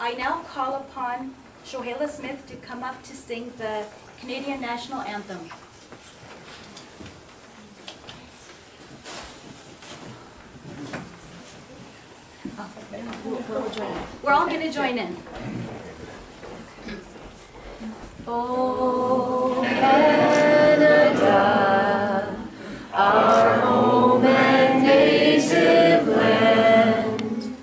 I now call upon Shohela Smith to come up to sing the Canadian National Anthem. We're all going to join in. Oh, Canada, our home and native land,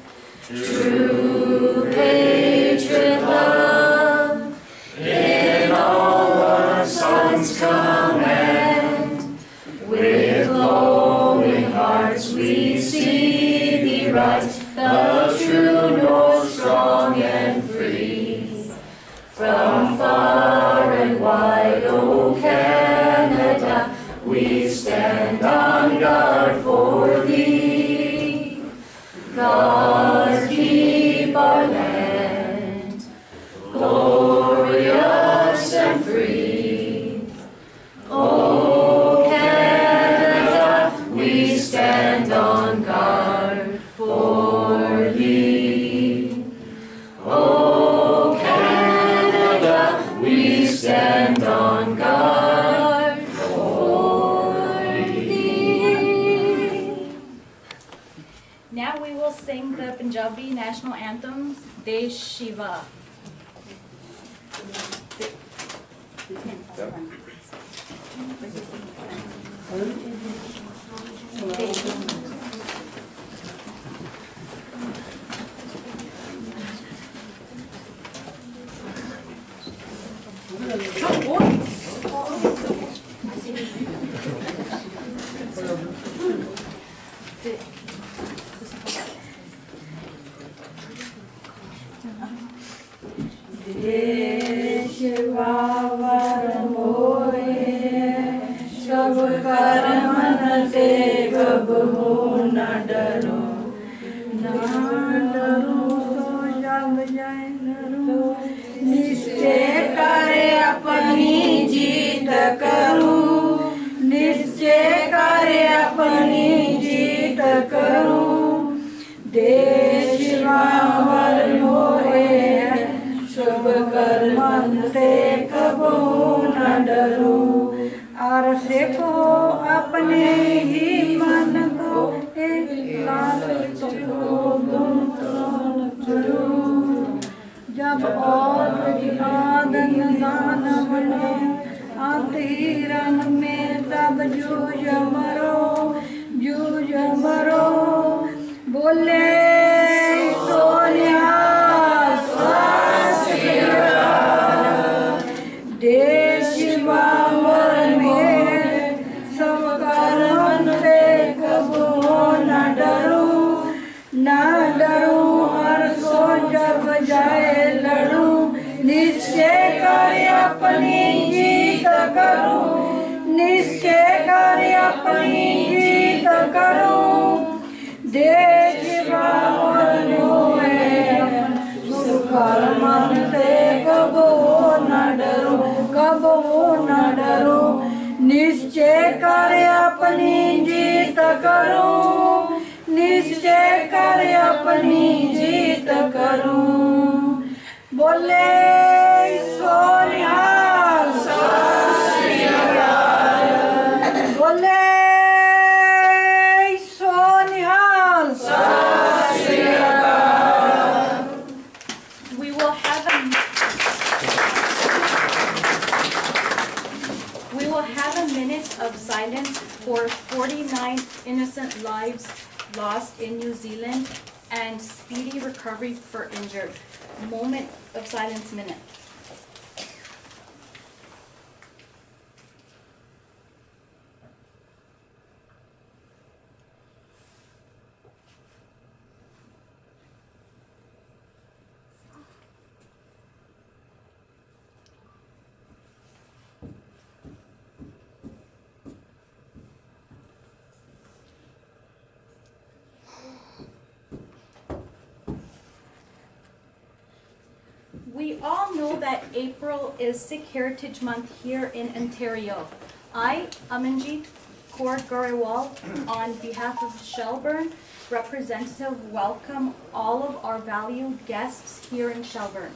true patriot love, in all our sons command. With glowing hearts we see thee rise, the true north, strong and free. From far and wide, O Canada, we stand on guard for thee. God keep our land glorious and free. O Canada, we stand on guard for thee. O Canada, we stand on guard for thee. Now we will sing the Punjabi national anthems, Desh Shiva. सब Karman ते कबहू न डरो, न डरो सो जब जाए डरो, निश्चय करे अपनी जीत करूं, निश्चय करे अपनी जीत करूं, देश बावर होए शुभ कर्मन ते कबहू न डरो। और देखो अपने ही मन को एक लाल करो, जब और आदन दान बने आते ही रंग में तब जूझ मरो बोले सोनिया देश बाबर में सब कर्मन पे कबो न डरूं और सो जब जाए लड़ूं, निश्चय कर अपनी जीत करूं, निश्चय कर अपनी जीत करूं, देश बाबर होए शुभ कर्मन पे कबो न डरूं, निश्चय कर अपनी जीत करूं, निश्चय कर अपनी जीत करूं, बोले सोनिया बोले Sonia. We will have a minute of silence for 49 innocent lives lost in New Zealand and speedy recovery for injured. Moment of silence minute. We all know that April is Sikh Heritage Month here in Ontario. I, Amanjeet Kaur Garewal, on behalf of Shelburne representative, welcome all of our valued guests here in Shelburne.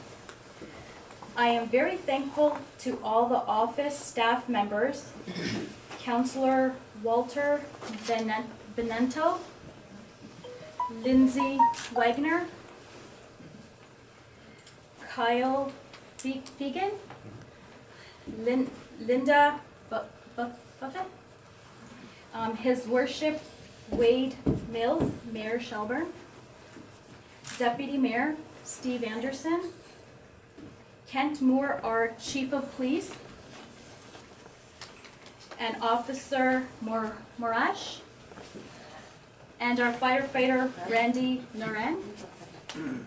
I am very thankful to all the office staff members, Councillor Walter Benento, Lindsay Wagner, Kyle Fegan, Linda Buffett, His Worship Wade Mills, Mayor Shelburne, Deputy Mayor Steve Anderson, Kent Moore, our Chief of Police, and Officer Morash, and our firefighter Randy Naren,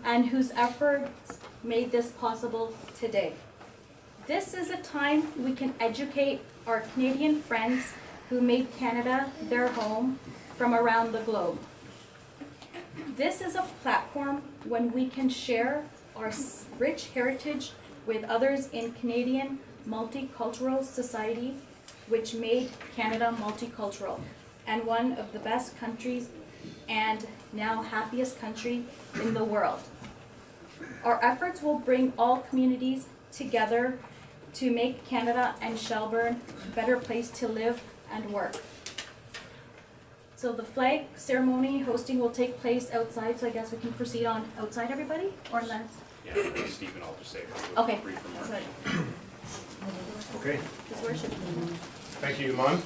and whose efforts made this possible today. This is a time we can educate our Canadian friends who made Canada their home from around the globe. This is a platform when we can share our rich heritage with others in Canadian multicultural society, which made Canada multicultural and one of the best countries and now happiest country in the world. Our efforts will bring all communities together to make Canada and Shelburne a better place to live and work. So the flag ceremony hosting will take place outside, so I guess we can proceed on outside, everybody, or unless? Yeah, Stephen, I'll just say Okay. brief remarks. Sorry. Okay, His Worship. thank you, Iman.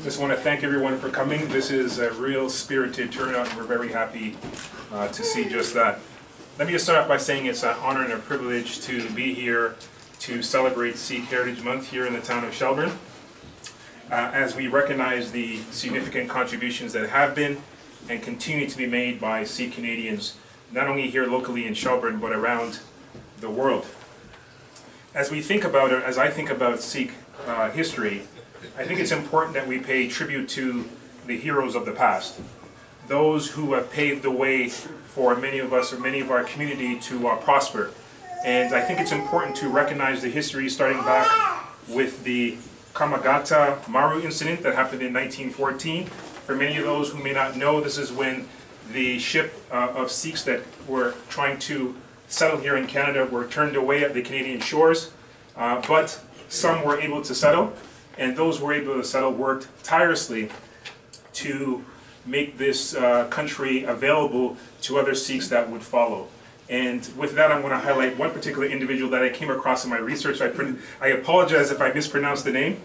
Just want to thank everyone for coming. This is a real spirited turnout, and we're very happy to see just that. Let me just start off by saying it's an honor and a privilege to be here to celebrate Sikh Heritage Month here in the town of Shelburne. As we recognize the significant contributions that have been and continue to be made by Sikh Canadians, not only here locally in Shelburne, but around the world. As we think about it, as I think about Sikh history, I think it's important that we pay tribute to the heroes of the past, those who have paved the way for many of us or many of our community to prosper. And I think it's important to recognize the history starting back with the Komagata Maru incident that happened in 1914. For many of those who may not know, this is when the ship of Sikhs that were trying to settle here in Canada were turned away at the Canadian shores, but some were able to settle, and those who were able to settle worked tirelessly to make this country available to other Sikhs that would follow. And with that, I'm going to highlight one particular individual that I came across in my research. I apologize if I mispronounced the name.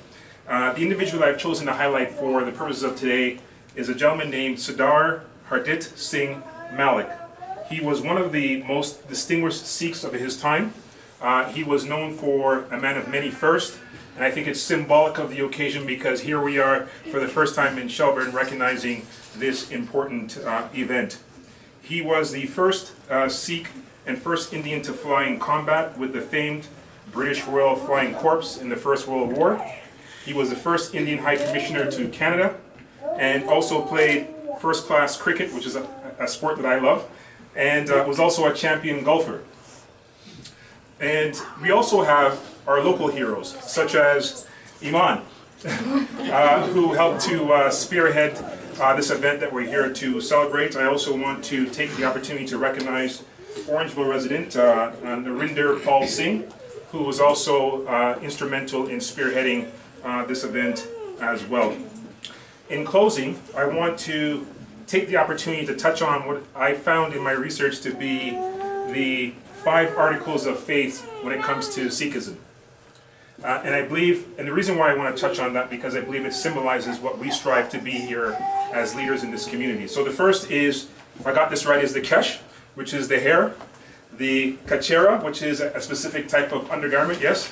The individual I've chosen to highlight for the purposes of today is a gentleman named Sardar Hardit Singh Malik. He was one of the most distinguished Sikhs of his time. He was known for a man of many firsts, and I think it's symbolic of the occasion because here we are for the first time in Shelburne recognizing this important event. He was the first Sikh and first Indian to fly in combat with the famed British Royal Flying Corps in the First World War. He was the first Indian High Commissioner to Canada and also played first-class cricket, which is a sport that I love, and was also a champion golfer. And we also have our local heroes, such as Iman, who helped to spearhead this event that we're here to celebrate. I also want to take the opportunity to recognize Orangeville resident Narinder Paul Singh, who was also instrumental in spearheading this event as well. In closing, I want to take the opportunity to touch on what I found in my research to be the 5 articles of faith when it comes to Sikhism. And I believe, and the reason why I want to touch on that, because I believe it symbolizes what we strive to be here as leaders in this community. So the first is, if I got this right, is the kesh, which is the hair, the kachera, which is a specific type of undergarment, yes?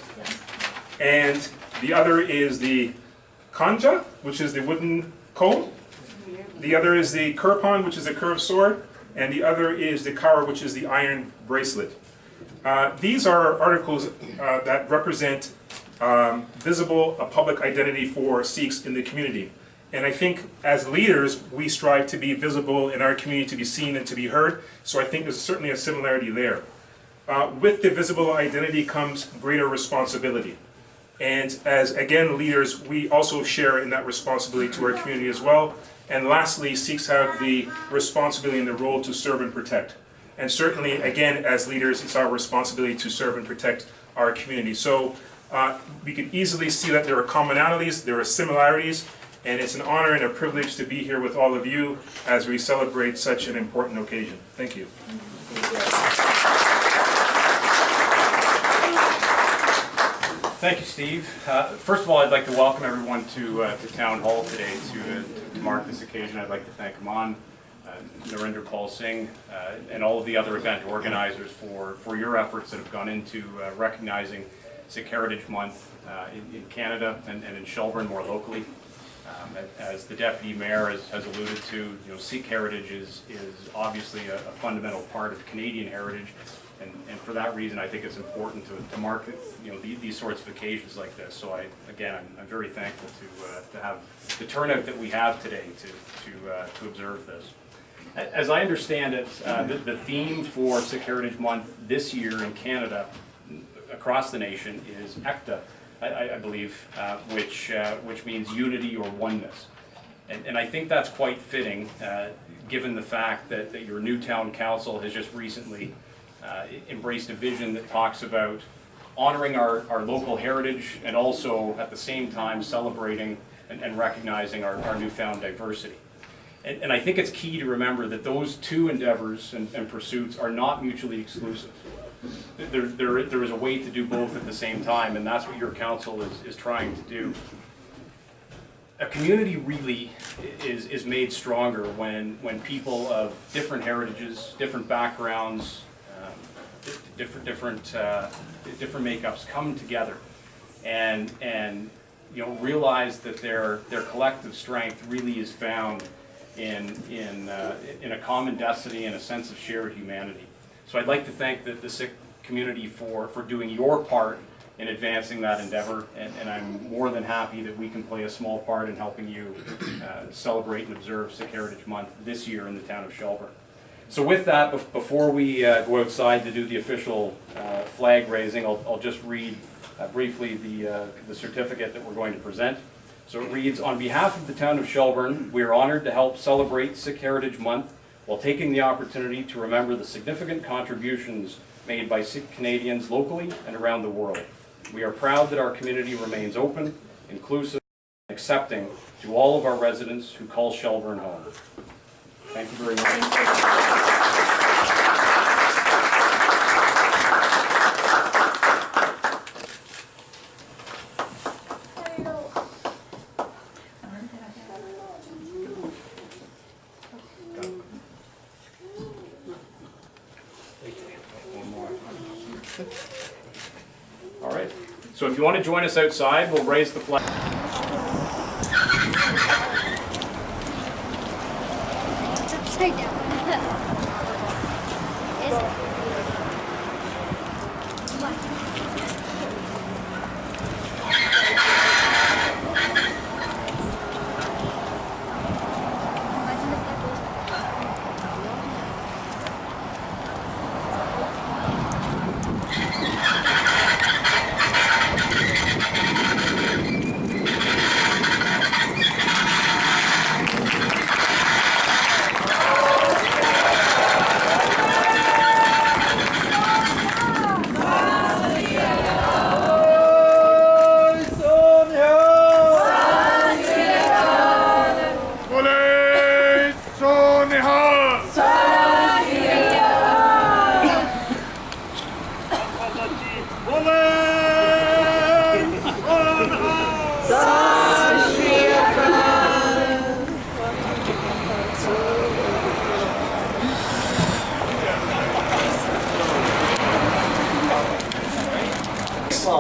And the other is the kanja, which is the wooden comb. The other is the kirpan, which is a curved sword. And the other is the kara, which is the iron bracelet. These are articles that represent visible public identity for Sikhs in the community. And I think as leaders, we strive to be visible in our community, to be seen and to be heard. So I think there's certainly a similarity there. With the visible identity comes greater responsibility. And as, again, leaders, we also share in that responsibility to our community as well. And lastly, Sikhs have the responsibility and the role to serve and protect. And certainly, again, as leaders, it's our responsibility to serve and protect our community. So we can easily see that there are commonalities, there are similarities, and it's an honor and a privilege to be here with all of you as we celebrate such an important occasion. Thank you. Thank you, Steve. First of all, I'd like to welcome everyone to Town Hall today to mark this occasion. I'd like to thank Aman, Narinder Paul Singh, and all of the other event organizers for your efforts that have gone into recognizing Sikh Heritage Month in Canada and in Shelburne more locally. As the Deputy Mayor has alluded to, Sikh heritage is obviously a fundamental part of Canadian heritage, and for that reason, I think it's important to mark these sorts of occasions like this. So I'm very thankful to have the turnout that we have today to observe this. As I understand it, the theme for Sikh Heritage Month this year in Canada, across the nation, is Ekta, I believe, which means unity or oneness. And I think that's quite fitting, given the fact that your new town council has just recently embraced a vision that talks about honoring our local heritage and also at the same time celebrating and recognizing our newfound diversity. And I think it's key to remember that those two endeavors and pursuits are not mutually exclusive. There is a way to do both at the same time, and that's what your council is trying to do. A community really is made stronger when people of different heritages, different backgrounds, different makeups come together and realize that their collective strength really is found in a common destiny and a sense of shared humanity. So I'd like to thank the Sikh community for doing your part in advancing that endeavor, and I'm more than happy that we can play a small part in helping you celebrate and observe Sikh Heritage Month this year in the town of Shelburne. So with that, before we go outside to do the official flag raising, I'll just read briefly the certificate that we're going to present. So it reads, on behalf of the town of Shelburne, we are honored to help celebrate Sikh Heritage Month while taking the opportunity to remember the significant contributions made by Sikh Canadians locally and around the world. We are proud that our community remains open, inclusive, and accepting to all of our residents who call Shelburne home. Thank you very much. All right. So if you want to join us outside, we'll raise the flag. It's upside down.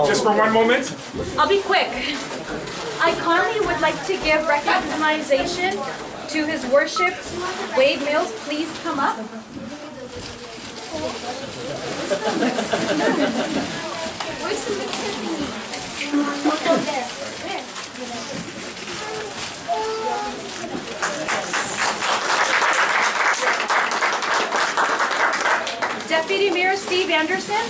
Just for one moment. I'll be quick. I kindly would like to give recognition to His Worship Wade Mills. Please come up. Where's the mixer thingy? We'll go there. Deputy Mayor Steve Anderson.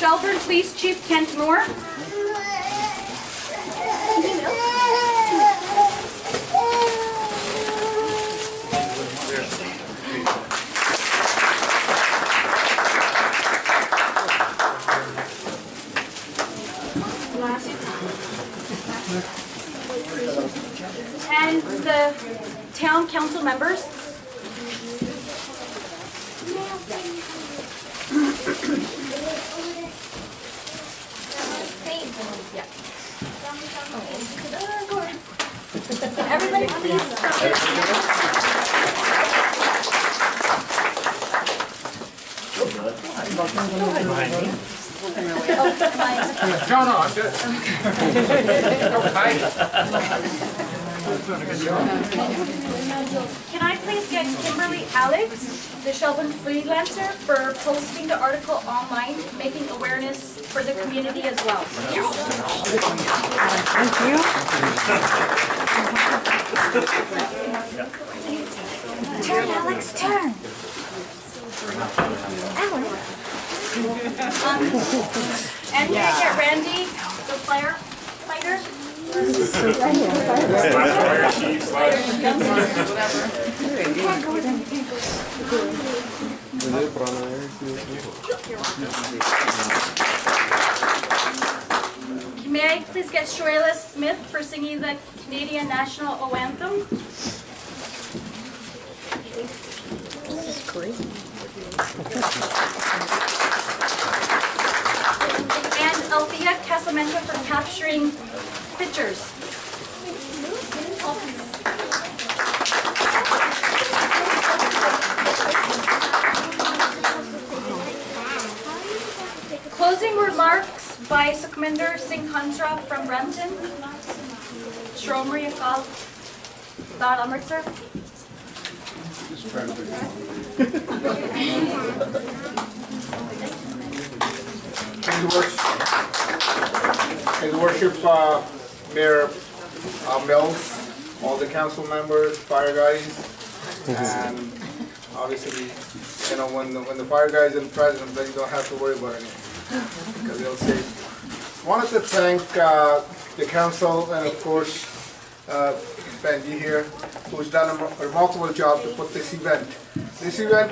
Shelburne Police Chief Kent Moore. And the town council members. Everybody No, no, I'm good. Can I please get Kimberly Alex, the Shelburne Freelancer, for posting the article online, making awareness for the community as well? Turn, Alex, turn. And can I get Randy, the fighter? May I please get Shoela Smith for singing the Canadian National Anthem? This is great. And Althea Casamento for capturing pictures. Closing remarks by Sukhminder Singh Khansra from Brampton. Shromri Akal Dad Amritsar. His worship, Mayor Mills, all the council members, fire guys, and obviously, you know, when the fire guys in presence, then you don't have to worry about anything, because they'll say. Wanted to thank the council and of course Benji here, who's done a remarkable job to put this event. This event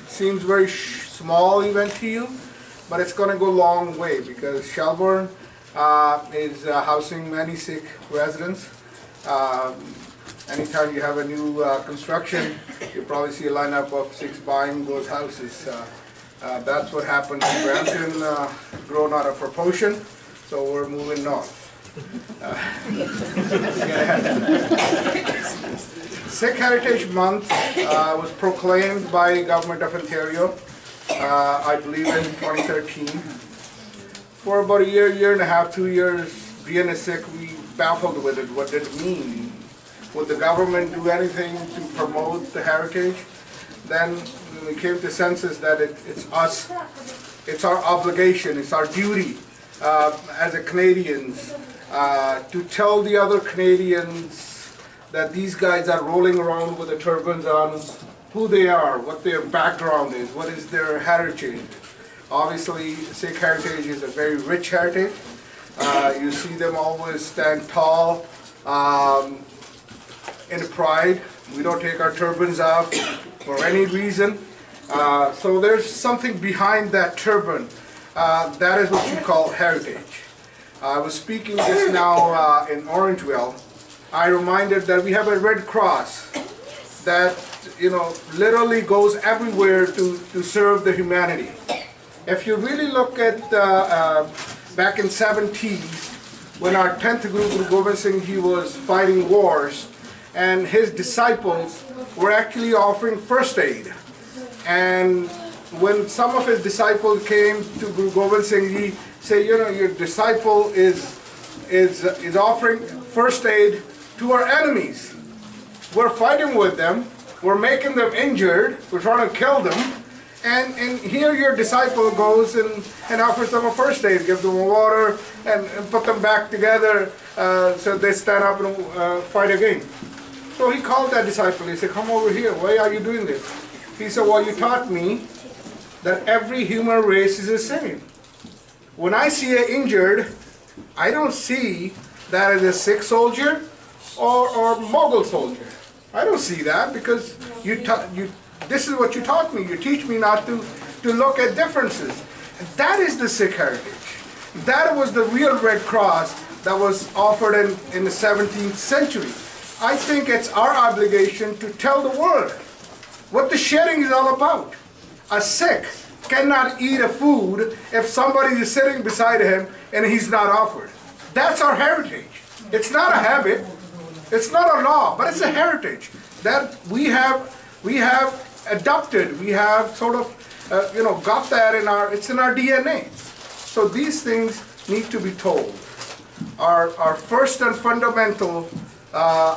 seems very small event to you, but it's going to go a long way because Shelburne is housing many Sikh residents. Anytime you have a new construction, you probably see a lineup of Sikhs buying those houses. That's what happened in Brampton, grown out of proportion, so we're moving north. Sikh Heritage Month was proclaimed by Government of Ontario, I believe in 2013. For about a year and a half, 2 years, being a Sikh, we baffled with it. What did it mean? Would the government do anything to promote the heritage? Then we came to senses that it's us, it's our obligation, it's our duty as a Canadians to tell the other Canadians that these guys are rolling around with the turbans on, who they are, what their background is, what is their heritage. Obviously, Sikh heritage is a very rich heritage. You see them always stand tall in pride. We don't take our turbans off for any reason. So there's something behind that turban. That is what you call heritage. I was speaking just now in Orangeville. I reminded that we have a Red Cross that, you know, literally goes everywhere to serve the humanity. If you really look at back in 70s, when our 10th Guru, Guru Gobind Singh, he was fighting wars, and his disciples were actually offering first aid. And when some of his disciples came to Guru Gobind Singh, he said, you know, your disciple is offering first aid to our enemies. We're fighting with them, we're making them injured, we're trying to kill them, And here your disciple goes and offers them a first aid, gives them water, and put them back together so they stand up and fight again. So he called that disciple. He said, come over here. Why are you doing this? He said, well, you taught me that every human race is the same. When I see an injured, I don't see that as a Sikh soldier or Mughal soldier. I don't see that because this is what you taught me. You teach me not to look at differences. And that is the Sikh heritage. That was the real Red Cross that was offered in the 17th century. I think it's our obligation to tell the world what the sharing is all about. A Sikh cannot eat a food if somebody is sitting beside him and he's not offered. That's our heritage. It's not a habit. It's not a law, but it's a heritage that we have adopted. We have sort of, got that it's in our DNA. So these things need to be told. Our first and fundamental,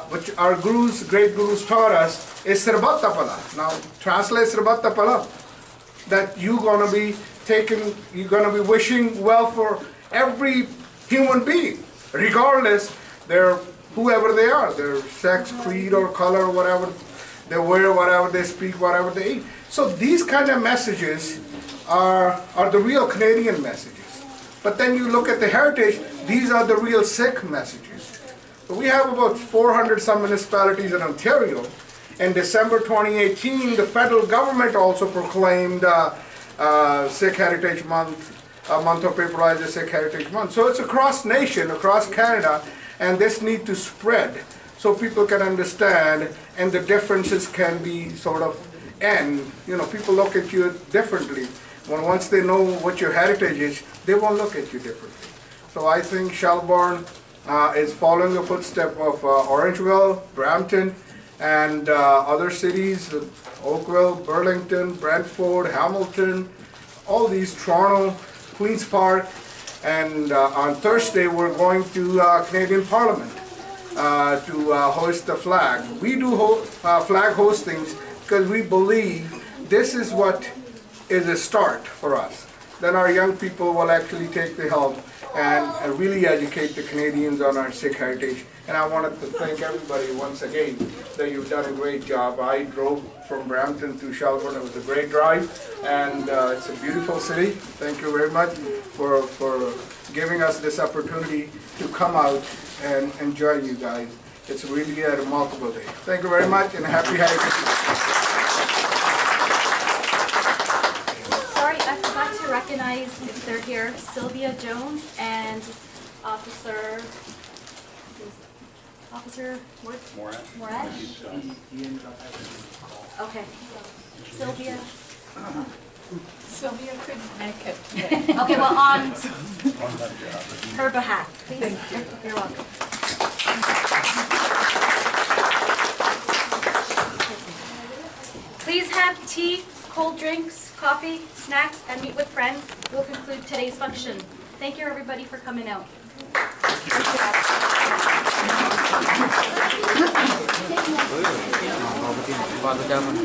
which our great gurus taught us, is Sirbat Tapala. Now, translate Sirbat Tapala. That you're gonna be wishing well for every human being, regardless whoever they are, their sex, creed, or color, whatever they wear, whatever they speak, whatever they eat. So these kind of messages are the real Canadian messages. But then you look at the heritage, these are the real Sikh messages. So we have about 400 some municipalities in Ontario. In December 2018, the federal government also proclaimed Sikh Heritage Month, a month of April as a Sikh Heritage Month. So it's across nation, across Canada, and this needs to spread so people can understand and the differences can be sort of end. People look at you differently. Once they know what your heritage is, they won't look at you differently. So I think Shelburne is following the footsteps of Orangeville, Brampton, and other cities, Oakville, Burlington, Brantford, Hamilton, all these, Toronto, Queen's Park, and on Thursday we're going to Canadian Parliament to hoist the flag. We do flag hostings because we believe this is what is a start for us. Then our young people will actually take the helm and really educate the Canadians on our Sikh heritage. And I wanted to thank everybody once again that you've done a great job. I drove from Brampton to Shelburne. It was a great drive, and it's a beautiful city. Thank you very much for giving us this opportunity to come out and enjoy you guys. It's really a remarkable day. Thank you very much, and happy holidays. Sorry, I forgot to recognize if they're here, Sylvia Jones and Officer Moret? Okay. Sylvia couldn't make it. Okay, well, on her behalf, please. You're welcome. Please have tea, cold drinks, coffee, snacks, and meet with friends. We'll conclude today's function. Thank you, everybody, for coming out. Bago daman.